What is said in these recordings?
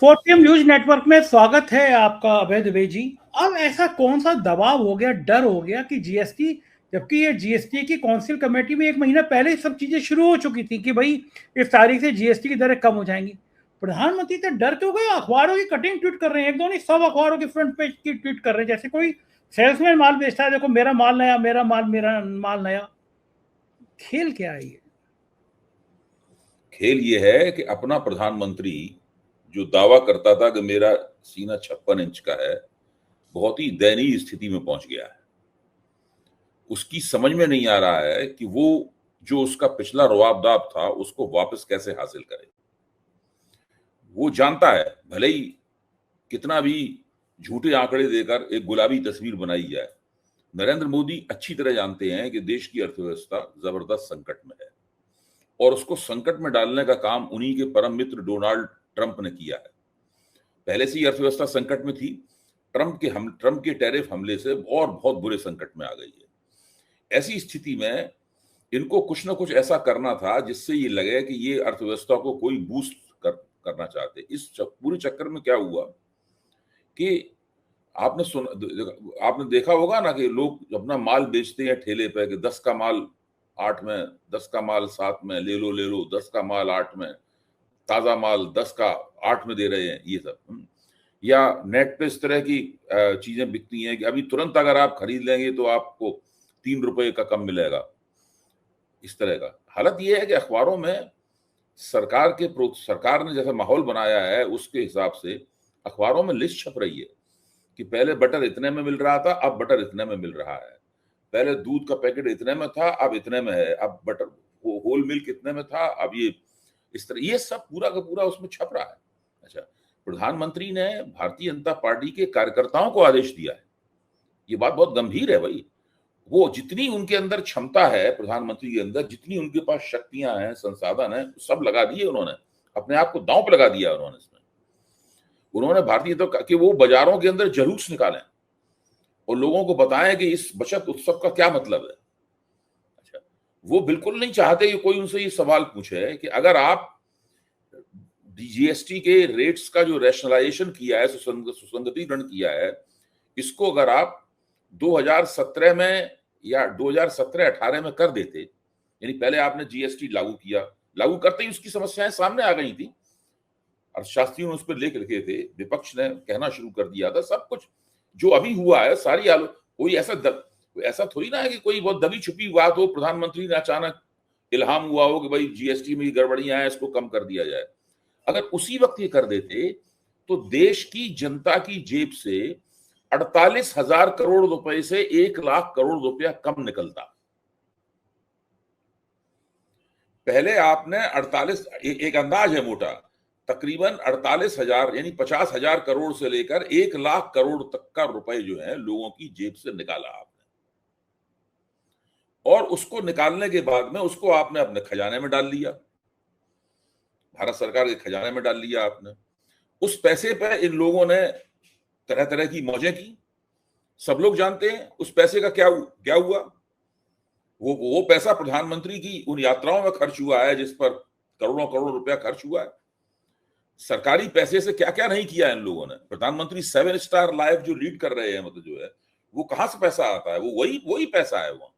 फोर्टियम news network में स्वागत है आपका अभय दुबे जी। अब ऐसा कौन सा दबाव हो गया, डर हो गया कि जीएसटी, जबकि ये जीएसटी की काउंसिल कमेटी में 1 महीना पहले ही सब चीजें शुरू हो चुकी थी कि भाई इस तारीख से जीएसटी की दरें कम हो जाएंगी। प्रधानमंत्री तो डर क्यों गए? अखबारों की कटिंग ट्वीट कर रहे हैं, एक दो नहीं, सब अखबारों की फ्रंट पेज की ट्वीट कर रहे हैं, जैसे कोई सेल्समैन माल बेचता है, देखो मेरा माल नया, मेरा माल नया। खेल क्या है ये? खेल ये है कि अपना प्रधानमंत्री जो दावा करता था कि मेरा सीना 56 इंच का है, बहुत ही दयनीय स्थिति में पहुंच गया है। उसकी समझ में नहीं आ रहा है कि वो जो उसका पिछला रवाबदाब था उसको वापस कैसे हासिल करे। वो जानता है भले ही कितना भी झूठे आंकड़े देकर एक गुलाबी तस्वीर बनाई जाए, नरेंद्र मोदी अच्छी तरह जानते हैं कि देश की अर्थव्यवस्था जबरदस्त संकट में है और उसको संकट में डालने का काम उन्हीं के परम मित्र डोनाल्ड ट्रंप ने किया है। पहले से ही अर्थव्यवस्था संकट में थी, ट्रंप के टैरिफ हमले से और बहुत बुरे संकट में आ गई है। ऐसी स्थिति में इनको कुछ ना कुछ ऐसा करना था जिससे ये लगे कि ये अर्थव्यवस्था को कोई बूस्ट करना चाहते। इस पूरे चक्कर में क्या हुआ कि आपने देखा होगा ना कि लोग अपना माल बेचते हैं ठेले पे कि 10 का माल 8 में, 10 का माल 7 में, ले लो, 10 का माल 8 में, ताजा माल 10 का 8 में दे रहे हैं, ये सब। या नेट पे इस तरह की चीजें बिकती हैं कि अभी तुरंत अगर आप खरीद लेंगे तो आपको 3 रुपए का कम मिलेगा, इस तरह का। हालत ये है कि अखबारों में सरकार ने जैसा माहौल बनाया है उसके हिसाब से अखबारों में लिस्ट छप रही है कि पहले बटर इतने में मिल रहा था, अब बटर इतने में मिल रहा है। पहले दूध का पैकेट इतने में था, अब इतने में है। अब बटर होल मिल्क इतने में था, अब ये इस तरह, ये सब पूरा का पूरा उसमें छप रहा है। अच्छा, प्रधानमंत्री ने भारतीय जनता पार्टी के कार्यकर्ताओं को आदेश दिया है। ये बात बहुत गंभीर है भाई। वो जितनी उनके अंदर क्षमता है, प्रधानमंत्री के अंदर जितनी उनके पास शक्तियां हैं, संसाधन है, सब लगा दिए उन्होंने, अपने आप को दांव पे लगा दिया उन्होंने। इसमें उन्होंने भारतीय जनता कि वो बाजारों के अंदर जुलूस निकालें और लोगों को बताएं कि इस बचत उत्सव का क्या मतलब है। अच्छा, वो बिल्कुल नहीं चाहते कि कोई उनसे ये सवाल पूछे कि अगर आप जीएसटी के रेट्स का जो रैशनलाइजेशन किया है, सुसंगतिकरण किया है, इसको अगर आप 2017 में या 2017-18 में कर देते, यानी पहले आपने जीएसटी लागू किया, लागू करते ही उसकी समस्याएं सामने आ गई थी, अर्थशास्त्रियों ने उस पर लेख लिखे थे, विपक्ष ने कहना शुरू कर दिया था, सब कुछ जो अभी हुआ है सारी कोई ऐसा थोड़ी ना है कि कोई बहुत दबी छुपी बात हो, प्रधानमंत्री ने अचानक इल्हाम हुआ हो कि भाई जीएसटी में गड़बड़ियां हैं, इसको कम कर दिया जाए। अगर उसी वक्त ये कर देते तो देश की जनता की जेब से 48,000 करोड़ रुपए से 1 लाख करोड़ रुपया कम निकलता। पहले आपने 48, एक अंदाज है मोटा, तकरीबन 48,000 यानी 50,000 करोड़ से लेकर 1 लाख करोड़ तक का रुपए जो है लोगों की जेब से निकाला आपने, और उसको निकालने के बाद में उसको आपने अपने खजाने में डाल लिया, भारत सरकार के खजाने में डाल लिया आपने। उस पैसे पे इन लोगों ने तरह तरह की मौजें की। सब लोग जानते हैं उस पैसे का क्या हुआ। वो पैसा प्रधानमंत्री की उन यात्राओं में खर्च हुआ है जिस पर करोड़ों करोड़ रुपया खर्च हुआ है। सरकारी पैसे से क्या क्या नहीं किया इन लोगों ने। प्रधानमंत्री 7 स्टार लाइफ जो लीड कर रहे हैं, मतलब जो है, वो कहां से पैसा आता है? वो वही पैसा है। वो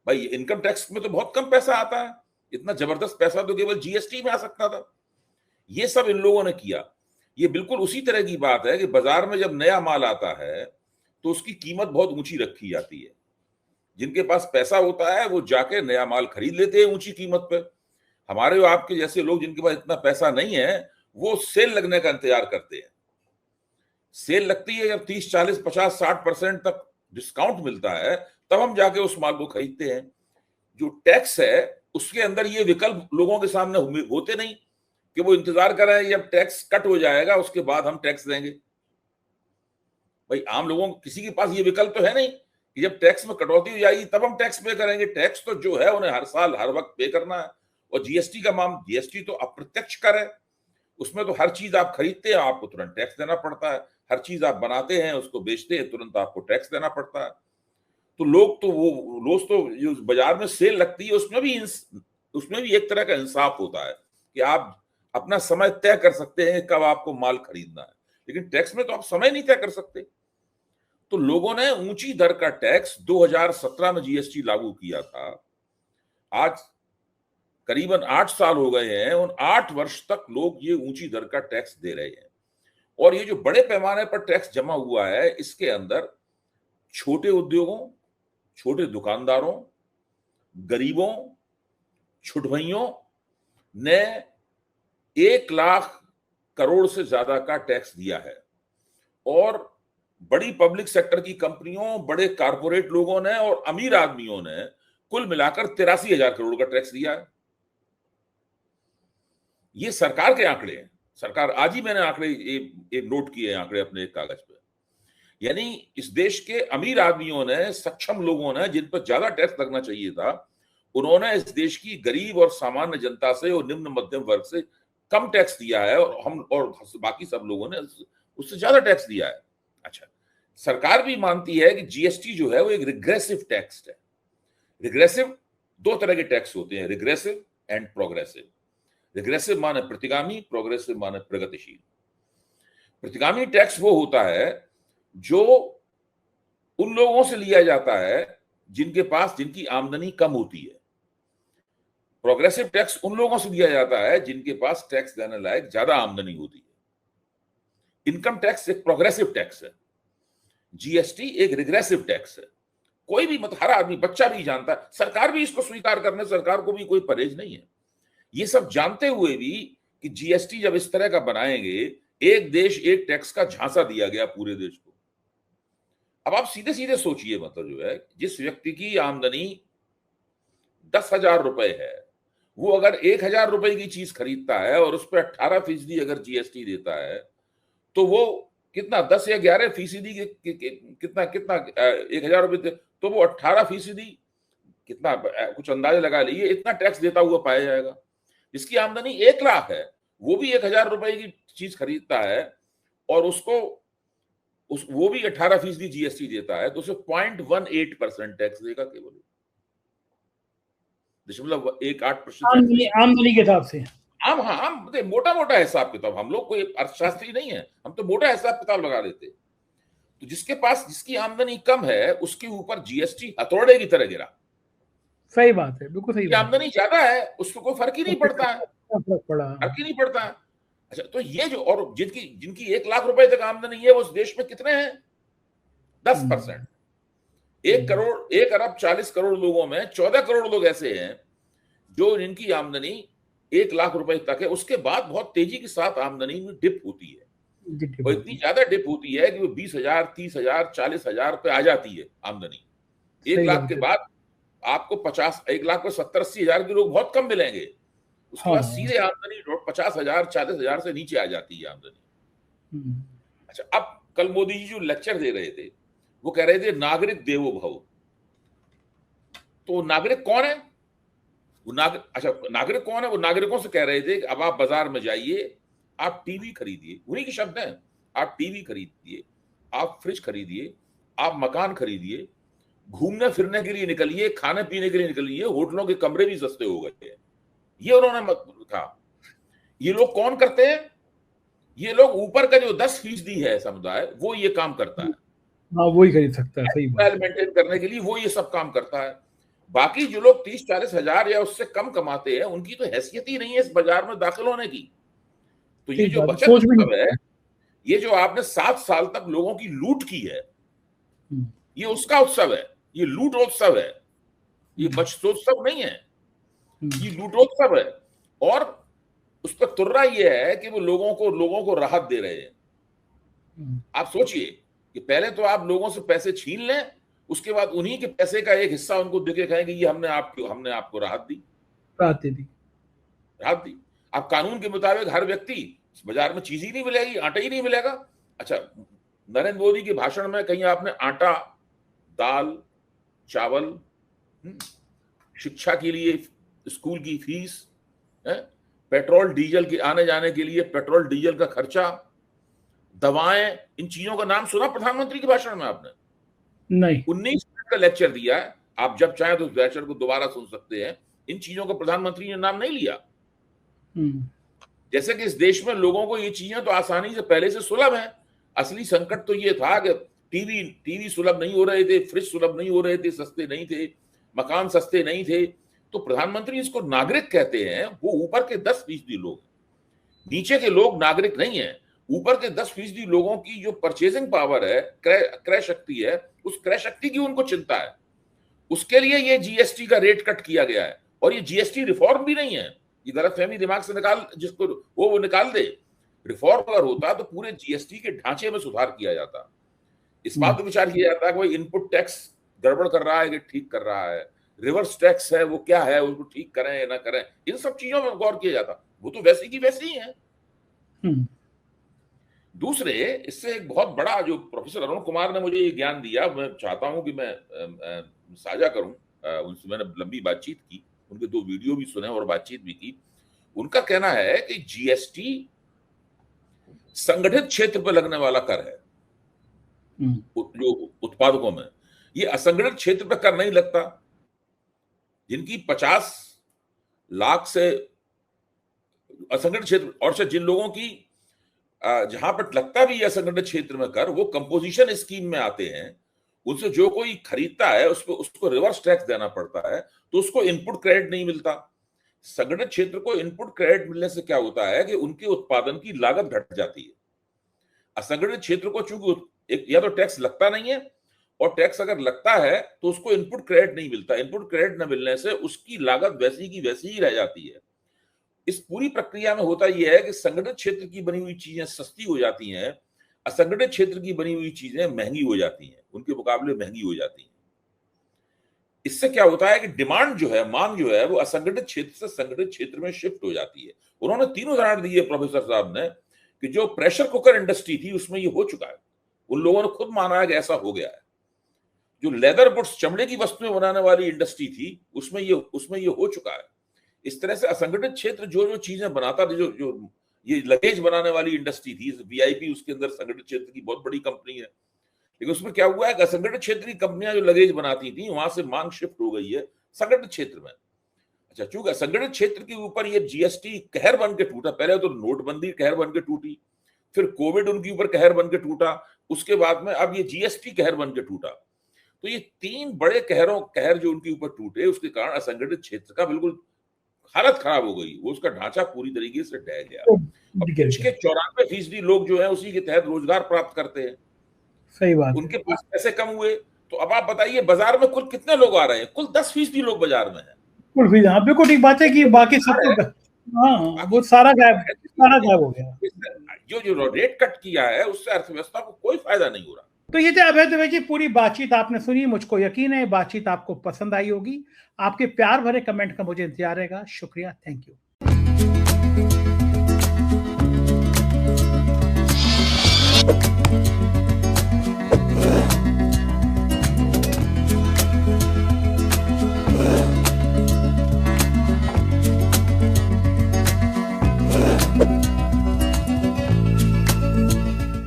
भाई इनकम टैक्स में तो बहुत कम पैसा आता है, इतना जबरदस्त पैसा तो केवल जीएसटी में आ सकता था। ये सब इन लोगों ने किया। ये बिल्कुल उसी तरह की बात है कि बाजार में जब नया माल आता है तो उसकी कीमत बहुत ऊंची रखी जाती है। जिनके पास पैसा होता है वो जाके नया माल खरीद लेते हैं ऊंची कीमत पे। हमारे और आपके जैसे लोग जिनके पास इतना पैसा नहीं है, वो सेल लगने का इंतजार करते हैं। सेल लगती है जब 30, 40, 50, 60% तक डिस्काउंट मिलता है, तब हम जाके उस माल को खरीदते हैं। जो टैक्स है उसके अंदर ये विकल्प लोगों के सामने होते नहीं कि वो इंतजार कर रहे हैं जब टैक्स कट हो जाएगा उसके बाद हम टैक्स देंगे। भाई आम लोगों को किसी के पास ये विकल्प तो है नहीं कि जब टैक्स में कटौती हो जाएगी तब हम टैक्स पे करेंगे। टैक्स तो जो है उन्हें हर साल हर वक्त पे करना है। और जीएसटी तो अप्रत्यक्ष कर है, उसमें तो हर चीज आप खरीदते हैं आपको तुरंत टैक्स देना पड़ता है, हर चीज आप बनाते हैं उसको बेचते हैं तुरंत आपको टैक्स देना पड़ता है। तो लोग तो वो रोज तो जो बाजार में सेल लगती है उसमें भी एक तरह का इंसाफ होता है कि आप अपना समय तय कर सकते हैं कब आपको माल खरीदना है, लेकिन टैक्स में तो आप समय नहीं तय कर सकते। तो लोगों ने ऊंची दर का टैक्स 2017 में जीएसटी लागू किया था। आज करीबन 8 साल हो गए हैं, उन 8 वर्ष तक लोग ये ऊंची दर का टैक्स दे रहे हैं। और ये जो बड़े पैमाने पर टैक्स जमा हुआ है, इसके अंदर छोटे उद्योगों, छोटे दुकानदारों, गरीबों, छुटभइयों ने 1 लाख करोड़ से ज्यादा का टैक्स दिया है। और बड़ी पब्लिक सेक्टर की कंपनियों, बड़े कारपोरेट लोगों ने और अमीर आदमियों ने कुल मिलाकर 83,000 करोड़ का टैक्स दिया है। ये सरकार के आंकड़े हैं। सरकार, आज ही मैंने आंकड़े एक नोट किए आंकड़े अपने एक कागज पे। यानी इस देश के अमीर आदमियों ने, सक्षम लोगों ने, जिन पर ज्यादा टैक्स लगना चाहिए था, उन्होंने इस देश की गरीब और सामान्य जनता से और निम्न मध्यम वर्ग से कम टैक्स दिया है, और हम और बाकी सब लोगों ने उससे ज्यादा टैक्स दिया है। अच्छा, सरकार भी मानती है कि जीएसटी जो है वो एक रिग्रेसिव टैक्स है। रिग्रेसिव, 2 तरह के टैक्स होते हैं, रिग्रेसिव एंड प्रोग्रेसिव। रिग्रेसिव माने प्रतिगामी, प्रोग्रेसिव माने प्रगतिशील। प्रतिगामी टैक्स वो होता है जो उन लोगों से लिया जाता है जिनकी आमदनी कम होती है। प्रोग्रेसिव टैक्स उन लोगों से दिया जाता है जिनके पास टैक्स देने लायक ज्यादा आमदनी होती है। इनकम टैक्स एक प्रोग्रेसिव टैक्स है, जीएसटी एक रिग्रेसिव टैक्स है। कोई भी, मतलब हर आदमी, बच्चा भी जानता है, सरकार भी इसको स्वीकार करने, सरकार को भी कोई परहेज नहीं है। ये सब जानते हुए भी कि जीएसटी जब इस तरह का बनाएंगे, एक देश एक टैक्स का झांसा दिया गया पूरे देश को। अब आप सीधे सीधे सोचिए, मतलब जो है, जिस व्यक्ति की आमदनी 10,000 रुपए है, वो अगर 1,000 रुपए की चीज खरीदता है और उस पर 18% अगर जीएसटी देता है, तो वो कितना, 10 या 11% कितना कितना 1,000 रुपए, तो वो 18% कितना, कुछ अंदाजा लगा लीजिए, इतना टैक्स देता हुआ पाया जाएगा। जिसकी आमदनी 1 लाख है, वो भी 1,000 रुपए की चीज खरीदता है और वो भी 18% जीएसटी देता है, तो उसे 0.18% टैक्स देगा, केवल 0.18% आमदनी के हिसाब से। हम, हाँ, हम मोटा मोटा हिसाब किताब, हम लोग कोई अर्थशास्त्री नहीं है, हम तो मोटा हिसाब किताब लगा लेते। तो जिसकी आमदनी कम है, उसके ऊपर जीएसटी हथौड़े की तरह गिरा। सही बात है, बिल्कुल सही बात। आमदनी ज्यादा है, उसको कोई फर्क ही नहीं पड़ता है, फर्क ही नहीं पड़ता है। अच्छा, तो ये जो, और जिनकी 1 लाख रुपए तक आमदनी है, वो उस देश में कितने हैं? 10%। 1 अरब 40 करोड़ लोगों में 14 करोड़ लोग ऐसे हैं जो जिनकी आमदनी 1 लाख रुपए तक है। उसके बाद बहुत तेजी के साथ आमदनी में डिप होती है, और इतनी ज्यादा डिप होती है कि वो 20,000, 30,000, 40,000 पे आ जाती है आमदनी। 1 लाख के बाद आपको 1 लाख को 70-80 हजार के लोग बहुत कम मिलेंगे। उसके बाद सीधे आमदनी 50,000, 40,000 से नीचे आ जाती है आमदनी। अच्छा, अब कल मोदी जी जो लेक्चर दे रहे थे, वो कह रहे थे नागरिक देवो भव। तो नागरिक कौन है? नागरिक कौन है? वो नागरिकों से कह रहे थे कि अब आप बाजार में जाइए, आप टीवी खरीदिए, उन्हीं के शब्द हैं, आप टीवी खरीदिए, आप फ्रिज खरीदिए, आप मकान खरीदिए, घूमने फिरने के लिए निकलिए, खाने पीने के लिए निकलिए, होटलों के कमरे भी सस्ते हो गए हैं। ये उन्होंने कहा। ये लोग कौन करते हैं? ये लोग ऊपर का जो 10% है समुदाय, वो ये काम करता है। हाँ, वो ही खरीद सकता है, सही बात। मेंटेन करने के लिए वो ये सब काम करता है। बाकी जो लोग 30-40 हजार या उससे कम कमाते हैं, उनकी तो हैसियत ही नहीं है इस बाजार में दाखिल होने की। तो ये जो बचत उत्सव है, ये जो आपने 7 साल तक लोगों की लूट की है, ये उसका उत्सव है, ये लूटोत्सव है, ये बचतोत्सव नहीं है, ये लूटोत्सव है। और उस पर तुर्रा ये है कि वो लोगों को राहत दे रहे हैं। आप सोचिए कि पहले तो आप लोगों से पैसे छीन लें, उसके बाद उन्हीं के पैसे का एक हिस्सा उनको देके कहें कि ये हमने आपको राहत दी। अब कानून के मुताबिक हर व्यक्ति बाजार में चीज ही नहीं मिलेगी, आटा ही नहीं मिलेगा। अच्छा, नरेंद्र मोदी के भाषण में कहीं आपने आटा, दाल, चावल, शिक्षा के लिए स्कूल की फीस, पेट्रोल डीजल के आने जाने के लिए पेट्रोल डीजल का खर्चा, दवाएं, इन चीजों का नाम सुना प्रधानमंत्री के भाषण में आपने? नहीं। 19 मिनट का लेक्चर दिया है, आप जब चाहें तो लेक्चर को दोबारा सुन सकते हैं। इन चीजों का प्रधानमंत्री ने नाम नहीं लिया। जैसे कि इस देश में लोगों को ये चीजें तो आसानी से पहले से सुलभ है। असली संकट तो ये था कि टीवी सुलभ नहीं हो रहे थे, फ्रिज सुलभ नहीं हो रहे थे, सस्ते नहीं थे, मकान सस्ते नहीं थे। तो प्रधानमंत्री इसको नागरिक कहते हैं, वो ऊपर के 10% लोग, नीचे के लोग नागरिक नहीं है। ऊपर के 10% लोगों की जो परचेजिंग पावर है, क्रय शक्ति है, उस क्रय शक्ति की उनको चिंता है। उसके लिए ये जीएसटी का रेट कट किया गया है। और ये जीएसटी रिफॉर्म भी नहीं है, ये गलतफहमी दिमाग से निकाल, जिसको वो निकाल दे। रिफॉर्म अगर होता तो पूरे जीएसटी के ढांचे में सुधार किया जाता। इस बात पर विचार किया जाता है कि भाई इनपुट टैक्स गड़बड़ कर रहा है कि ठीक कर रहा है, रिवर्स टैक्स है वो क्या है, उसको ठीक करें या ना करें, इन सब चीजों में गौर किया जाता। वो तो वैसी की वैसी ही है। दूसरे, इससे एक बहुत बड़ा, जो प्रोफेसर अरुण कुमार ने मुझे ये ज्ञान दिया, मैं चाहता हूं कि मैं साझा करूं। उनसे मैंने लंबी बातचीत की, उनके 2 वीडियो भी सुने और बातचीत भी की। उनका कहना है कि जीएसटी संगठित क्षेत्र पर लगने वाला कर है, जो उत्पादकों में। ये असंगठित क्षेत्र पर कर नहीं लगता। जिनकी 50 लाख से असंगठित क्षेत्र, और से जिन लोगों की जहां पर लगता भी है असंगठित क्षेत्र में कर, वो कंपोजिशन स्कीम में आते हैं। उनसे जो कोई खरीदता है उसको रिवर्स टैक्स देना पड़ता है, तो उसको इनपुट क्रेडिट नहीं मिलता। संगठित क्षेत्र को इनपुट क्रेडिट मिलने से क्या होता है कि उनके उत्पादन की लागत घट जाती है। असंगठित क्षेत्र को चूंकि या तो टैक्स लगता नहीं है, और टैक्स अगर लगता है तो उसको इनपुट क्रेडिट नहीं मिलता। इनपुट क्रेडिट न मिलने से उसकी लागत वैसी की वैसी ही रह जाती है। इस पूरी प्रक्रिया में होता यह है कि संगठित क्षेत्र की बनी हुई चीजें सस्ती हो जाती हैं, असंगठित क्षेत्र की बनी हुई चीजें महंगी हो जाती हैं, उनके मुकाबले महंगी हो जाती हैं। इससे क्या होता है कि डिमांड जो है, मांग जो है, वो असंगठित क्षेत्र से संगठित क्षेत्र में शिफ्ट हो जाती है। उन्होंने 3 उदाहरण दिए प्रोफेसर साहब ने, कि जो प्रेशर कुकर इंडस्ट्री थी उसमें ये हो चुका है, उन लोगों ने खुद माना है कि ऐसा हो गया है। जो लेदर गुड्स, चमड़े की वस्तुएं बनाने वाली इंडस्ट्री थी, उसमें ये हो चुका है। इस तरह से असंगठित क्षेत्र जो चीजें बनाता था, जो ये लगेज बनाने वाली इंडस्ट्री थी, वीआईपी उसके अंदर संगठित क्षेत्र की बहुत बड़ी कंपनी है। लेकिन उसमें क्या हुआ है कि असंगठित क्षेत्र की कंपनियां जो लगेज बनाती थी, वहां से मांग शिफ्ट हो गई है संगठित क्षेत्र में। अच्छा, चूंकि असंगठित क्षेत्र के ऊपर ये जीएसटी कहर बन के टूटा। पहले तो नोटबंदी कहर बन के टूटी, फिर कोविड उनके ऊपर कहर बन के टूटा, उसके बाद में अब ये जीएसटी कहर बन के टूटा। तो ये 3 बड़े कहर जो उनके ऊपर टूटे, उसके कारण असंगठित क्षेत्र का बिल्कुल हालत खराब हो गई। वो उसका ढांचा पूरी तरीके से ढह गया। कुछ के 94% लोग जो है उसी के तहत रोजगार प्राप्त करते हैं। सही बात। उनके पास पैसे कम हुए, तो अब आप बताइए बाजार में कुल कितने लोग आ रहे हैं? कुल 10% लोग बाजार में है। बिल्कुल ठीक बात है कि बाकी सब तो, हाँ, वो सारा गायब हो गया। जो रेट कट किया है उससे अर्थव्यवस्था को कोई फायदा नहीं हो रहा। तो ये थे अभय दुबे जी, पूरी बातचीत आपने सुनी। मुझको यकीन है बातचीत आपको पसंद आई होगी। आपके प्यार भरे कमेंट का मुझे इंतजार रहेगा। शुक्रिया, थैंक यू।